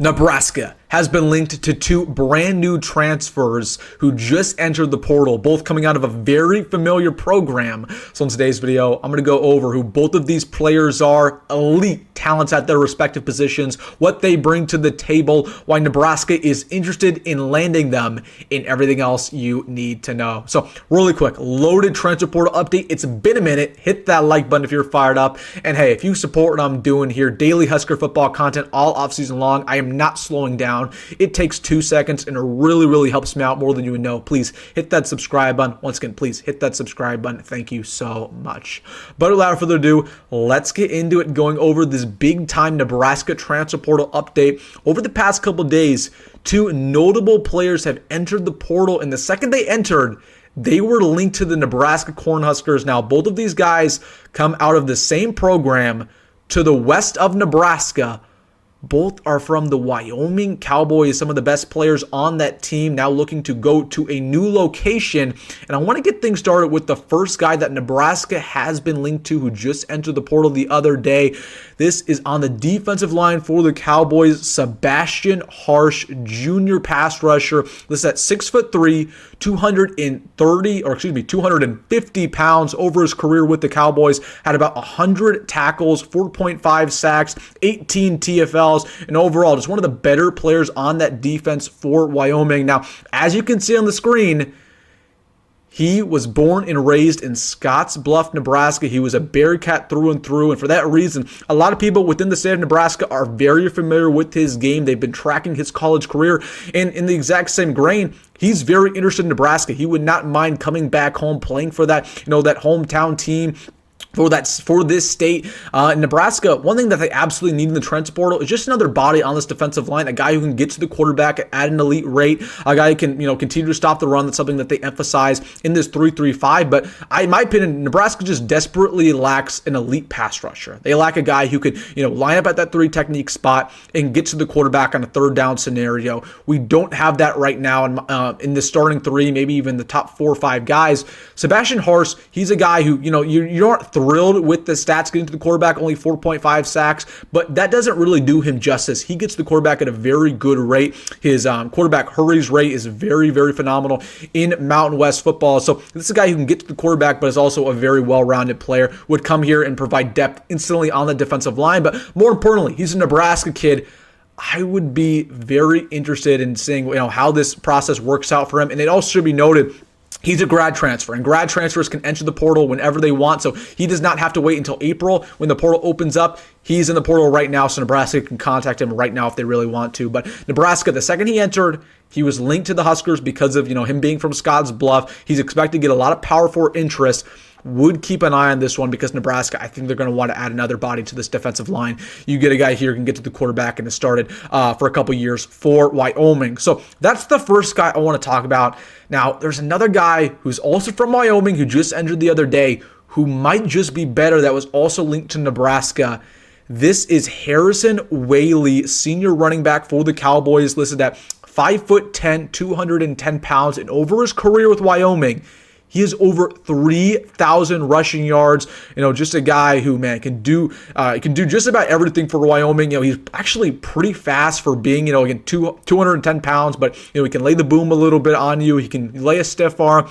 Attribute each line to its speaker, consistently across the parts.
Speaker 1: Nebraska has been linked to two brand new transfers who just entered the portal, both coming out of a very familiar program. So in today's video, I'm going to go over who both of these players are, elite talents at their respective positions, what they bring to the table, why Nebraska is interested in landing them, and everything else you need to know. So really quick, loaded transfer portal update. It's been a minute. Hit that like button if you're fired up. And hey, if you support what I'm doing here, daily Husker football content all offseason long, I am not slowing down. It takes 2 seconds and it really helps me out more than you would know. Please hit that subscribe button. Once again, please hit that subscribe button. Thank you so much. But without further ado, let's get into it, going over this big time Nebraska transfer portal update. Over the past couple days, two notable players have entered the portal, and the second they entered, they were linked to the Nebraska Cornhuskers. Now, both of these guys come out of the same program to the west of Nebraska. Both are from the Wyoming Cowboys, some of the best players on that team, now looking to go to a new location. And I want to get things started with the first guy that Nebraska has been linked to, who just entered the portal the other day. This is on the defensive line for the Cowboys, Sebastian Harsh, junior pass rusher. This is at 6'3", 250 pounds over his career with the Cowboys. Had about 100 tackles, 4.5 sacks, 18 TFLs, and overall just one of the better players on that defense for Wyoming. Now, as you can see on the screen, he was born and raised in Scottsbluff, Nebraska. He was a Bearcat through and through, and for that reason, a lot of people within the state of Nebraska are very familiar with his game. They've been tracking his college career, and in the exact same grain, he's very interested in Nebraska. He would not mind coming back home, playing for that, that hometown team. For this state, Nebraska, one thing that they absolutely need in the transfer portal is just another body on this defensive line, a guy who can get to the quarterback at an elite rate, a guy who can continue to stop the run. That's something that they emphasize in this 3-3-5. But in my opinion, Nebraska just desperately lacks an elite pass rusher. They lack a guy who could line up at that 3 technique spot and get to the quarterback on a third down scenario. We don't have that right now in the starting 3, maybe even the top 4 or 5 guys. Sebastian Harsh, he's a guy who you aren't thrilled with the stats getting to the quarterback, only 4.5 sacks, but that doesn't really do him justice. He gets the quarterback at a very good rate. His quarterback hurries rate is very phenomenal in Mountain West football. So this is a guy who can get to the quarterback, but is also a very well-rounded player, would come here and provide depth instantly on the defensive line. But more importantly, he's a Nebraska kid. I would be very interested in seeing how this process works out for him. And it also should be noted, he's a grad transfer, and grad transfers can enter the portal whenever they want, so he does not have to wait until April when the portal opens up. He's in the portal right now, so Nebraska can contact him right now if they really want to. But Nebraska, the second he entered, he was linked to the Huskers because of him being from Scottsbluff. He's expected to get a lot of Power 4 interest. Would keep an eye on this one because Nebraska, I think they're going to want to add another body to this defensive line. You get a guy here who can get to the quarterback and has started for a couple years for Wyoming. So that's the first guy I want to talk about. Now, there's another guy who's also from Wyoming who just entered the other day who might just be better, that was also linked to Nebraska. This is Harrison Whaley, senior running back for the Cowboys, listed at 5'10", 210 pounds, and over his career with Wyoming, he has over 3,000 rushing yards. Just a guy who, can do just about everything for Wyoming. He's actually pretty fast for being, again, 210 pounds, but, he can lay the boom a little bit on you. He can lay a stiff arm.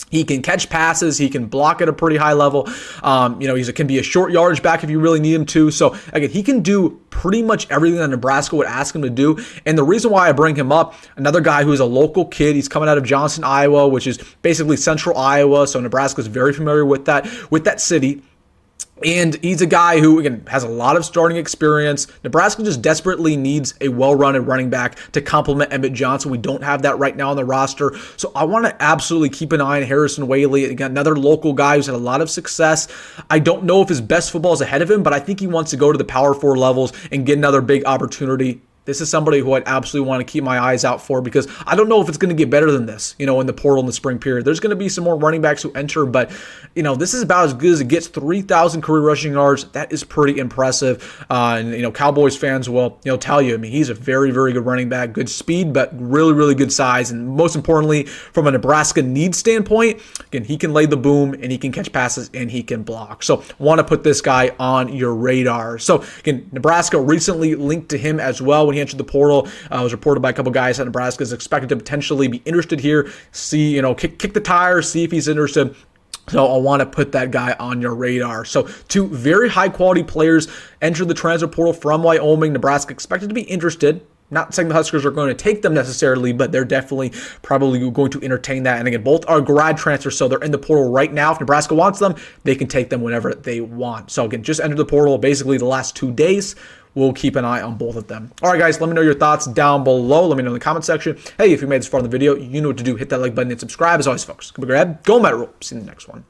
Speaker 1: He can catch passes. He can block at a pretty high level. He can be a short yardage back if you really need him to. So, again, he can do pretty much everything that Nebraska would ask him to do. And the reason why I bring him up, another guy who is a local kid, he's coming out of Johnson, Iowa, which is basically central Iowa. So Nebraska is very familiar with that city. And he's a guy who, again, has a lot of starting experience. Nebraska just desperately needs a well-rounded running back to complement Emmett Johnson. We don't have that right now on the roster. So I want to absolutely keep an eye on Harrison Whaley. Again, another local guy who's had a lot of success. I don't know if his best football is ahead of him, but I think he wants to go to the Power 4 levels and get another big opportunity. This is somebody who I'd absolutely want to keep my eyes out for because I don't know if it's going to get better than this, in the portal in the spring period. There's going to be some more running backs who enter, but, this is about as good as it gets. 3,000 career rushing yards. That is pretty impressive. And Cowboys fans will, tell you, he's a very good running back, good speed, but really good size. And most importantly, from a Nebraska need standpoint, again, he can lay the boom and he can catch passes and he can block. So want to put this guy on your radar. So again, Nebraska recently linked to him as well when he entered the portal. It was reported by a couple guys that Nebraska is expected to potentially be interested here. See, kick the tires, see if he's interested. So I want to put that guy on your radar. So two very high-quality players entered the transfer portal from Wyoming. Nebraska expected to be interested. Not saying the Huskers are going to take them necessarily, but they're definitely probably going to entertain that. And again, both are grad transfers, so they're in the portal right now. If Nebraska wants them, they can take them whenever they want. So again, just entered the portal basically the last 2 days. We'll keep an eye on both of them. All right, guys, let me know your thoughts down below. Let me know in the comment section. Hey, if you made this far in the video, you know what to do. Hit that like button and subscribe. As always, folks, go ahead, go Rhule. See you in the next one.